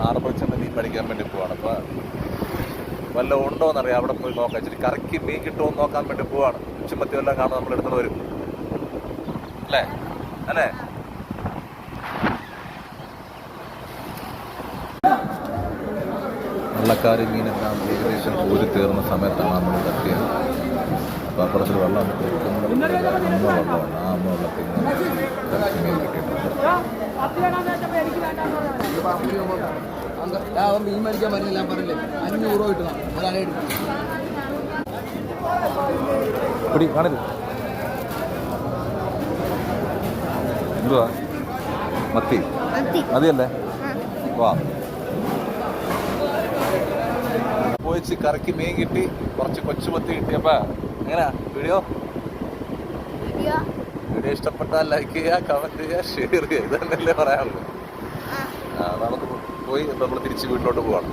ആറപ്പുറച്ചെന്ന് മീൻ മേടിക്കാൻ വേണ്ടി പോവാണ്. അപ്പോൾ വല്ല ഉണ്ടോയെന്നറിയാം, അവിടെ പോയി നോക്കാം. ഇച്ചിരി കറക്കി മീൻ കിട്ടുമോ എന്ന് നോക്കാൻ വേണ്ടി പോവാണ്. ഉച്ചമത്തി എല്ലാം കാണുമ്പോൾ നമ്മൾ എടുത്തുകൊണ്ട് വരും അല്ലേ അല്ലേ. വെള്ളക്കാരി മീനെല്ലാം ഏകദേശം ഊരി തീർന്ന സമയത്താണ് നമ്മൾ എത്തിയത്. അപ്പോൾ അപ്പുറത്തിൽ വെള്ളം അമ്മ വെള്ളമാണ്. ആ അമ്മ വെള്ളത്തിൽ കറക്കി മീൻ കിട്ടിയിട്ടുണ്ട്. മീൻ മേടിക്കാൻ പറഞ്ഞില്ല, പറഞ്ഞില്ലേ 500 രൂപ കിട്ടണം ഒരാളെ എടുക്കും. കാണില്ല എന്തുവാ മത്തി മതിയല്ലേ? വാ പോയിച്ച് കറക്കി മീൻ കിട്ടി. കുറച്ച് കൊച്ചുമത്തി കിട്ടിയപ്പോ എങ്ങനെയാ വീഡിയോ ഇഷ്ടപ്പെട്ടാൽ ലൈക്ക് ചെയ്യുക, കമന്റ് ചെയ്യുക, ഷെയർ ചെയ്യുക. ഇതന്നെയല്ലേ പറയാനുള്ളൂ. നമുക്ക് പോയി നമ്മൾ തിരിച്ച് വീട്ടിലോട്ട് പോവാണ്.